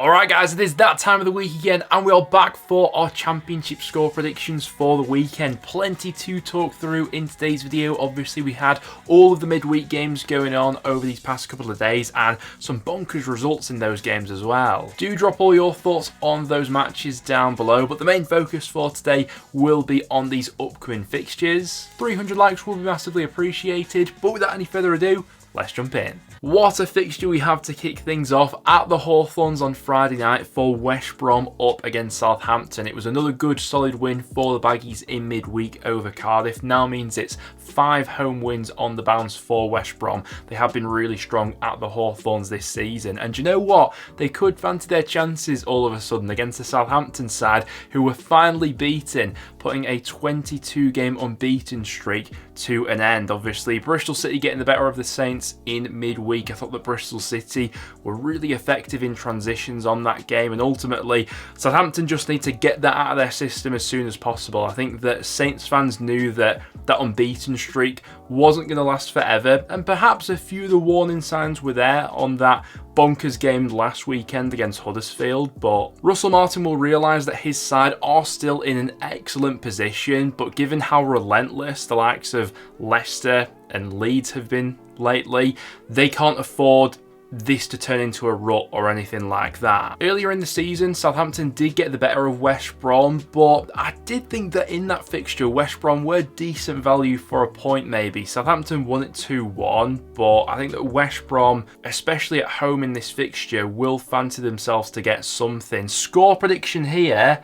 Alright guys, it is that time of the week again and we are back for our championship score predictions for the weekend. Plenty to talk through in today's video. Obviously we had all of the midweek games going on over these past couple of days and some bonkers results in those games as well. Do drop all your thoughts on those matches down below, but the main focus for today will be on these upcoming fixtures. 300 likes will be massively appreciated, but without any further ado, let's jump in. What a fixture we have to kick things off at the Hawthorns on Friday night for West Brom up against Southampton. It was another good solid win for the Baggies in midweek over Cardiff. Now means it's 5 home wins on the bounce for West Brom. They have been really strong at the Hawthorns this season. And you know what? They could fancy their chances all of a sudden against the Southampton side, who were finally beaten, putting a 22-game unbeaten streak to an end. Obviously, Bristol City getting the better of the Saints in midweek. I thought that Bristol City were really effective in transitions on that game, and ultimately Southampton just need to get that out of their system as soon as possible. I think that Saints fans knew that that unbeaten streak wasn't going to last forever, and perhaps a few of the warning signs were there on that bonkers game last weekend against Huddersfield, but Russell Martin will realise that his side are still in an excellent position, but given how relentless the likes of Leicester and Leeds have been lately, they can't afford this to turn into a rut or anything like that. Earlier in the season, Southampton did get the better of West Brom, but I did think that in that fixture, West Brom were decent value for a point maybe. Southampton won it 2-1, but I think that West Brom, especially at home in this fixture, will fancy themselves to get something. Score prediction here.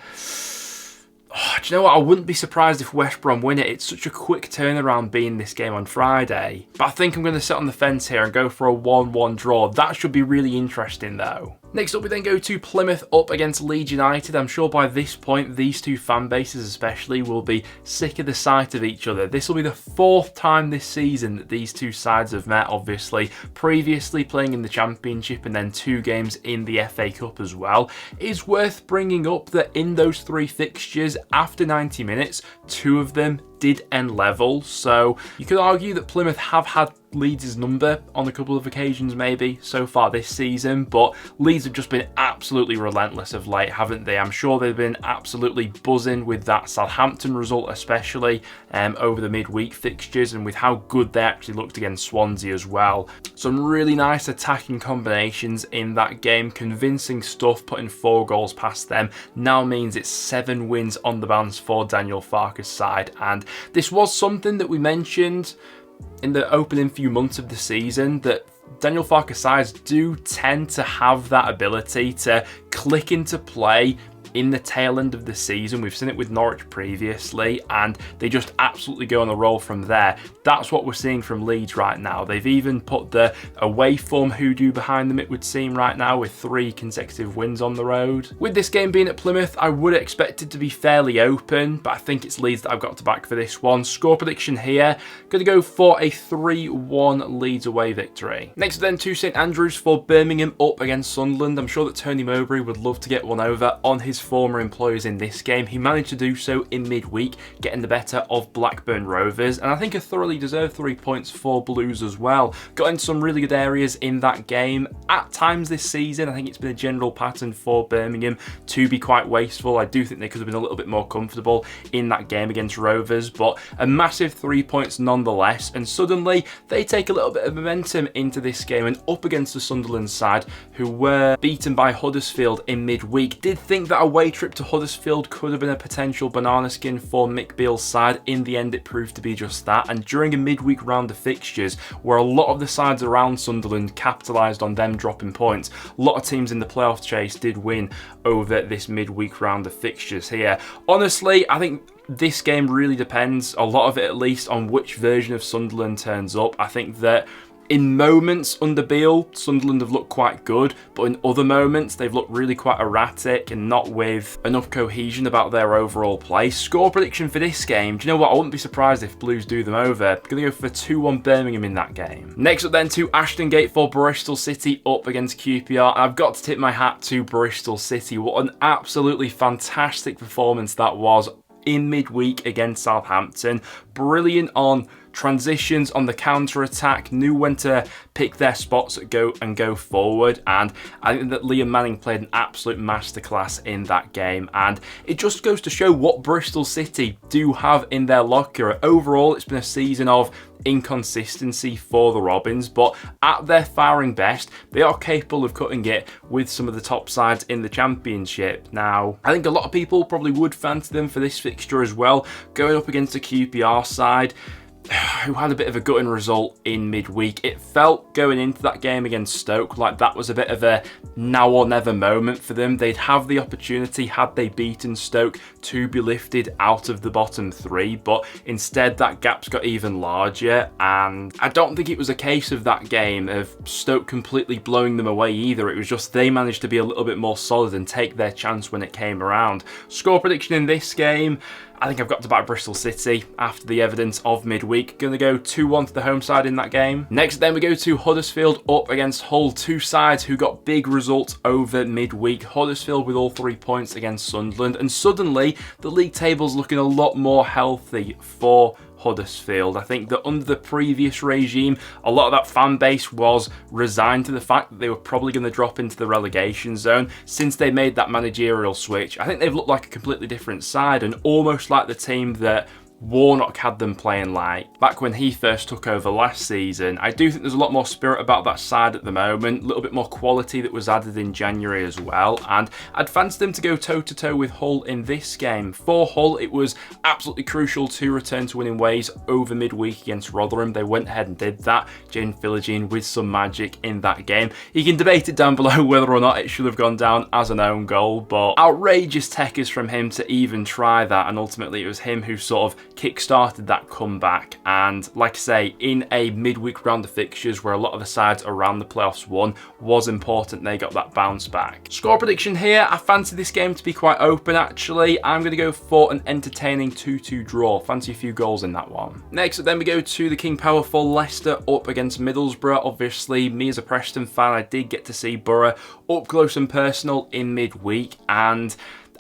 Oh, do you know what? I wouldn't be surprised if West Brom win it. It's such a quick turnaround being this game on Friday. But I think I'm going to sit on the fence here and go for a 1-1 draw. That should be really interesting though. Next up we then go to Plymouth up against Leeds United. I'm sure by this point these two fan bases especially will be sick of the sight of each other. This will be the 4th time this season that these two sides have met, obviously. Previously playing in the Championship and then 2 games in the FA Cup as well. It is worth bringing up that in those 3 fixtures, after 90 minutes, 2 of them did end level, so you could argue that Plymouth have had Leeds' number on a couple of occasions maybe so far this season, but Leeds have just been absolutely relentless of late, haven't they? I'm sure they've been absolutely buzzing with that Southampton result, especially over the midweek fixtures, and with how good they actually looked against Swansea as well. Some really nice attacking combinations in that game, convincing stuff, putting 4 goals past them. Now means it's 7 wins on the bounce for Daniel Farke's side, and this was something that we mentioned in the opening few months of the season, that Daniel Farke's sides do tend to have that ability to click into play in the tail end of the season. We've seen it with Norwich previously, and they just absolutely go on a roll from there. That's what we're seeing from Leeds right now. They've even put the away form hoodoo behind them, it would seem, right now, with 3 consecutive wins on the road. With this game being at Plymouth, I would expect it to be fairly open, but I think it's Leeds that I've got to back for this one. Score prediction here, going to go for a 3-1 Leeds away victory. Next then to St Andrews for Birmingham up against Sunderland. I'm sure that Tony Mowbray would love to get one over on his former employers in this game. He managed to do so in midweek, getting the better of Blackburn Rovers, and I think a thoroughly deserved 3 points for Blues as well. Got into some really good areas in that game. At times this season, I think it's been a general pattern for Birmingham to be quite wasteful. I do think they could have been a little bit more comfortable in that game against Rovers, but a massive 3 points nonetheless, and suddenly they take a little bit of momentum into this game and up against the Sunderland side, who were beaten by Huddersfield in midweek. Did think that away trip to Huddersfield could have been a potential banana skin for Mick Beale's side. In the end, it proved to be just that, and during a midweek round of fixtures where a lot of the sides around Sunderland capitalised on them dropping points, a lot of teams in the playoff chase did win over this midweek round of fixtures here. Honestly, I think this game really depends, a lot of it at least, on which version of Sunderland turns up. I think that in moments under Beale, Sunderland have looked quite good, but in other moments they've looked really quite erratic and not with enough cohesion about their overall play. Score prediction for this game, do you know what? I wouldn't be surprised if Blues do them over. Going to go for 2-1 Birmingham in that game. Next up then to Ashton Gate for Bristol City up against QPR. I've got to tip my hat to Bristol City. What an absolutely fantastic performance that was in midweek against Southampton. Brilliant on transitions on the counter-attack, knew when to pick their spots and go forward, and I think that Liam Manning played an absolute masterclass in that game, and it just goes to show what Bristol City do have in their locker. Overall, it's been a season of inconsistency for the Robins, but at their firing best, they are capable of cutting it with some of the top sides in the Championship. Now, I think a lot of people probably would fancy them for this fixture as well, going up against a QPR side who had a bit of a gutting result in midweek. It felt going into that game against Stoke like that was a bit of a now or never moment for them. They'd have the opportunity, had they beaten Stoke, to be lifted out of the bottom three, but instead that gap's got even larger, and I don't think it was a case of that game of Stoke completely blowing them away either. It was just they managed to be a little bit more solid and take their chance when it came around. Score prediction in this game, I think I've got to back Bristol City after the evidence of midweek. Going to go 2-1 to the home side in that game. Next then we go to Huddersfield up against Hull. Two sides who got big results over midweek. Huddersfield with all 3 points against Sunderland, and suddenly the league table's looking a lot more healthy for Huddersfield. I think that under the previous regime, a lot of that fan base was resigned to the fact that they were probably going to drop into the relegation zone. Since they made that managerial switch, I think they've looked like a completely different side, and almost like the team that Warnock had them playing like back when he first took over last season. I do think there's a lot more spirit about that side at the moment, a little bit more quality that was added in January as well, and I'd fancy them to go toe-to-toe with Hull in this game. For Hull, it was absolutely crucial to return to winning ways over midweek against Rotherham. They went ahead and did that. Jane Philogene with some magic in that game. You can debate it down below whether or not it should have gone down as an own goal, but outrageous techers from him to even try that, and ultimately it was him who sort of kick-started that comeback. And like I say, in a midweek round of fixtures where a lot of the sides around the playoffs won, was important they got that bounce back. Score prediction here, I fancy this game to be quite open actually. I'm going to go for an entertaining 2-2 draw. Fancy a few goals in that one. Next then we go to the King Power for Leicester up against Middlesbrough. Obviously, me as a Preston fan, I did get to see Borough up close and personal in midweek, and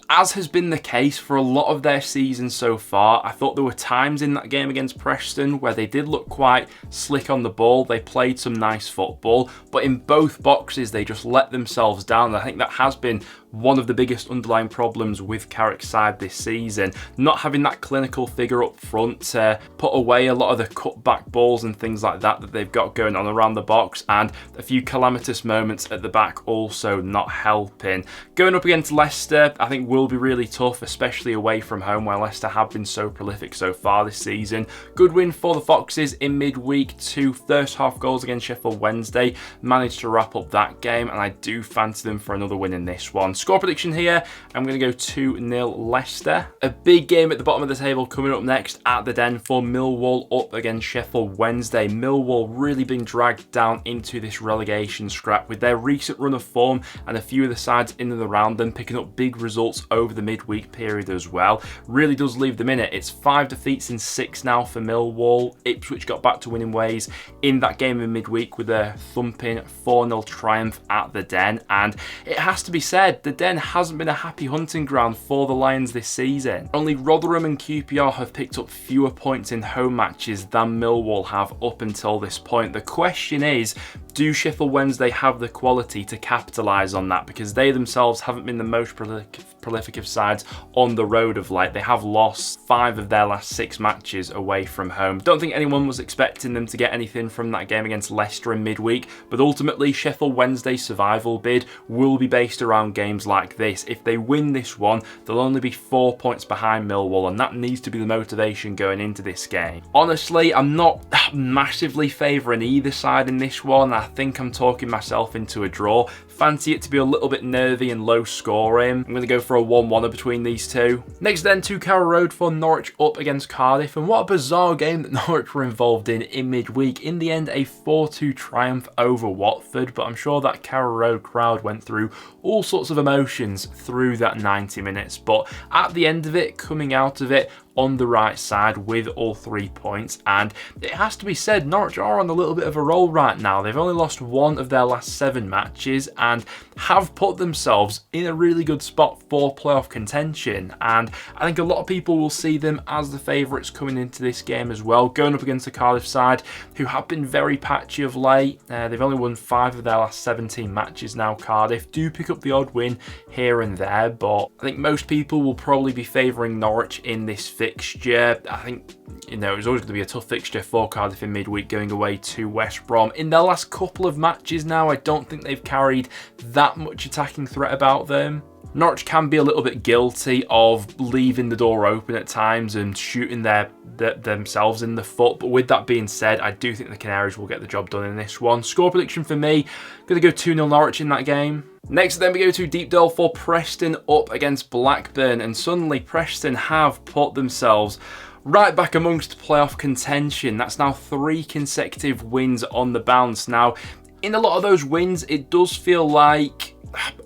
as has been the case for a lot of their season so far, I thought there were times in that game against Preston where they did look quite slick on the ball. They played some nice football, but in both boxes they just let themselves down. And I think that has been one of the biggest underlying problems with Carrick's side this season. Not having that clinical figure up front to put away a lot of the cutback balls and things like that that they've got going on around the box, and a few calamitous moments at the back also not helping. Going up against Leicester, I think will be really tough, especially away from home where Leicester have been so prolific so far this season. Good win for the Foxes in midweek. 2 first half goals against Sheffield Wednesday. Managed to wrap up that game, and I do fancy them for another win in this one. Score prediction here, I'm going to go 2-0 Leicester. A big game at the bottom of the table coming up next at the Den for Millwall up against Sheffield Wednesday. Millwall really being dragged down into this relegation scrap with their recent run of form, and a few of the sides in and around them picking up big results over the midweek period as well. Really does leave them in it. It's 5 defeats in 6 now for Millwall. Ipswich got back to winning ways in that game in midweek with a thumping 4-0 triumph at the Den, and it has to be said, the Den hasn't been a happy hunting ground for the Lions this season. Only Rotherham and QPR have picked up fewer points in home matches than Millwall have up until this point. The question is, do Sheffield Wednesday have the quality to capitalise on that? Because they themselves haven't been the most prolific of sides on the road of late. They have lost 5 of their last 6 matches away from home. Don't think anyone was expecting them to get anything from that game against Leicester in midweek, but ultimately Sheffield Wednesday's survival bid will be based around games like this. If they win this one, they'll only be 4 points behind Millwall, and that needs to be the motivation going into this game. Honestly, I'm not massively favouring either side in this one. I think I'm talking myself into a draw. Fancy it to be a little bit nervy and low scoring. I'm going to go for a 1-1 between these two. Next then, to Carrow Road for Norwich up against Cardiff, and what a bizarre game that Norwich were involved in midweek. In the end, a 4-2 triumph over Watford, but I'm sure that Carrow Road crowd went through all sorts of emotions through that 90 minutes. But at the end of it, coming out of it on the right side with all 3 points, and it has to be said, Norwich are on a little bit of a roll right now. They've only lost 1 of their last 7 matches, and have put themselves in a really good spot for playoff contention. And I think a lot of people will see them as the favourites coming into this game as well, going up against the Cardiff side, who have been very patchy of late. They've only won 5 of their last 17 matches now. Cardiff do pick up the odd win here and there, but I think most people will probably be favouring Norwich in this fixture. I think, you know, it's always going to be a tough fixture for Cardiff in midweek, going away to West Brom. In their last couple of matches now, I don't think they've carried that much attacking threat about them. Norwich can be a little bit guilty of leaving the door open at times and shooting themselves in the foot. But with that being said, I do think the Canaries will get the job done in this one. Score prediction for me, going to go 2-0 Norwich in that game. Next then we go to deep delve for Preston up against Blackburn, and suddenly Preston have put themselves right back amongst playoff contention. That's now 3 consecutive wins on the bounce. Now, in a lot of those wins, it does feel like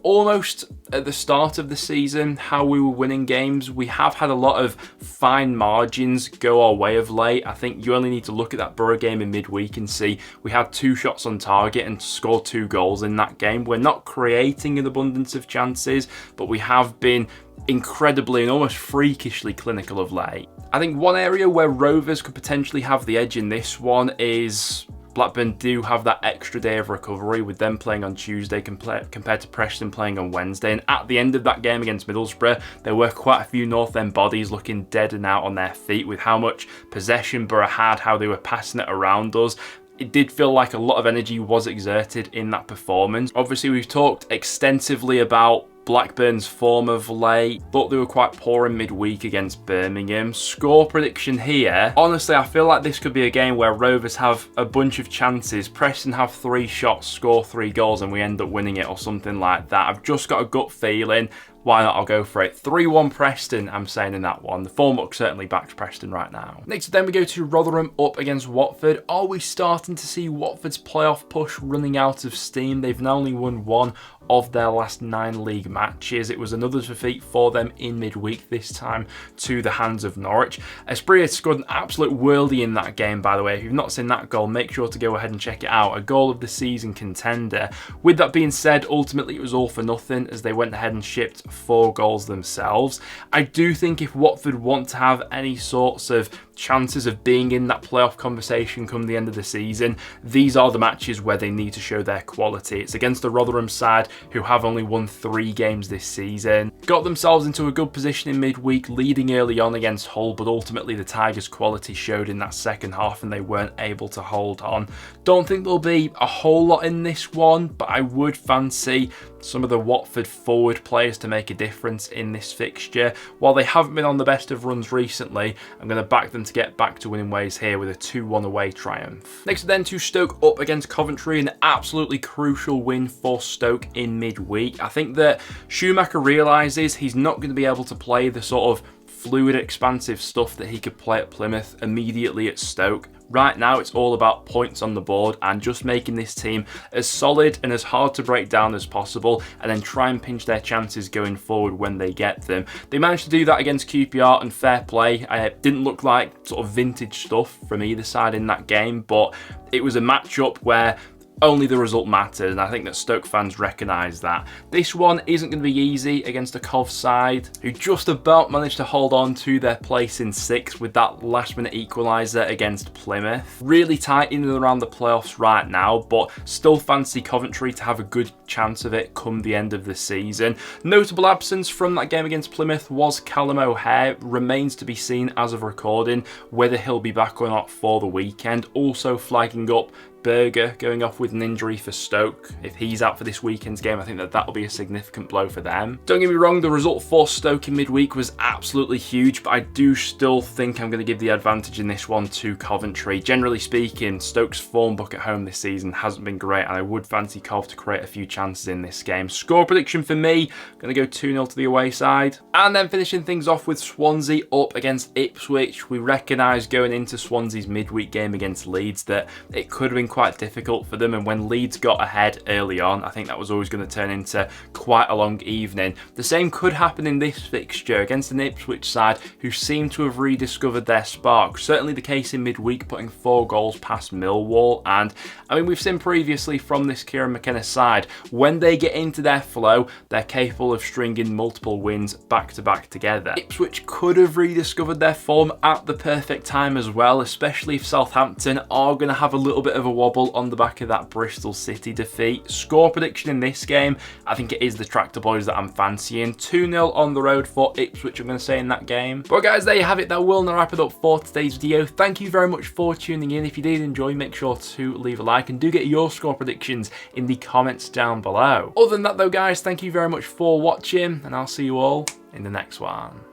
almost at the start of the season how we were winning games. We have had a lot of fine margins go our way of late. I think you only need to look at that Borough game in midweek and see we had 2 shots on target and scored 2 goals in that game. We're not creating an abundance of chances, but we have been incredibly and almost freakishly clinical of late. I think one area where Rovers could potentially have the edge in this one is Blackburn do have that extra day of recovery with them playing on Tuesday compared to Preston playing on Wednesday. And at the end of that game against Middlesbrough, there were quite a few North End bodies looking dead and out on their feet with how much possession Borough had, how they were passing it around us. It did feel like a lot of energy was exerted in that performance. Obviously, we've talked extensively about Blackburn's form of late. Thought they were quite poor in midweek against Birmingham. Score prediction here. Honestly, I feel like this could be a game where Rovers have a bunch of chances. Preston have 3 shots, score 3 goals, and we end up winning it or something like that. I've just got a gut feeling. Why not? I'll go for it. 3-1 Preston, I'm saying in that one. The form book certainly backs Preston right now. Next then we go to Rotherham up against Watford. Are we starting to see Watford's playoff push running out of steam? They've now only won 1 of their last 9 league matches. It was another defeat for them in midweek, this time to the hands of Norwich. Esprit had scored an absolute worldie in that game, by the way. If you've not seen that goal, make sure to go ahead and check it out. A goal of the season contender. With that being said, ultimately it was all for nothing as they went ahead and shipped 4 goals themselves. I do think if Watford want to have any sorts of chances of being in that playoff conversation come the end of the season, these are the matches where they need to show their quality. It's against the Rotherham side who have only won 3 games this season. Got themselves into a good position in midweek, leading early on against Hull, but ultimately the Tigers' quality showed in that second half and they weren't able to hold on. Don't think there'll be a whole lot in this one, but I would fancy some of the Watford forward players to make a difference in this fixture. While they haven't been on the best of runs recently, I'm going to back them to get back to winning ways here with a 2-1 away triumph. Next then to Stoke up against Coventry, an absolutely crucial win for Stoke in midweek. I think that Schumacher realises he's not going to be able to play the sort of fluid, expansive stuff that he could play at Plymouth immediately at Stoke. Right now, it's all about points on the board and just making this team as solid and as hard to break down as possible, and then try and pinch their chances going forward when they get them. They managed to do that against QPR, and fair play. It didn't look like sort of vintage stuff from either side in that game, but it was a matchup where only the result mattered, and I think that Stoke fans recognise that. This one isn't going to be easy against a Cov side who just about managed to hold on to their place in 6th with that last minute equaliser against Plymouth. Really tight in and around the playoffs right now, but still fancy Coventry to have a good chance of it come the end of the season. Notable absence from that game against Plymouth was Callum O'Hare. Remains to be seen as of recording whether he'll be back or not for the weekend. Also flagging up Berger going off with an injury for Stoke. If he's out for this weekend's game, I think that that'll be a significant blow for them. Don't get me wrong, the result for Stoke in midweek was absolutely huge, but I do still think I'm going to give the advantage in this one to Coventry. Generally speaking, Stoke's form book at home this season hasn't been great, and I would fancy Cov to create a few chances in this game. Score prediction for me, going to go 2-0 to the away side. And then finishing things off with Swansea up against Ipswich. We recognise going into Swansea's midweek game against Leeds that it could have been quite difficult for them, and when Leeds got ahead early on, I think that was always going to turn into quite a long evening. The same could happen in this fixture against an Ipswich side who seem to have rediscovered their spark. Certainly the case in midweek, putting 4 goals past Millwall, and I mean, we've seen previously from this Kieran McKenna side, when they get into their flow, they're capable of stringing multiple wins back to back together. Ipswich could have rediscovered their form at the perfect time as well, especially if Southampton are going to have a little bit of a wobble on the back of that Bristol City defeat. Score prediction in this game, I think it is the Tractor Boys that I'm fancying. 2-0 on the road for Ipswich, I'm going to say, in that game. But guys, there you have it. That will now wrap it up for today's video. Thank you very much for tuning in. If you did enjoy, make sure to leave a like and do get your score predictions in the comments down below. Other than that though guys, thank you very much for watching, and I'll see you all in the next one.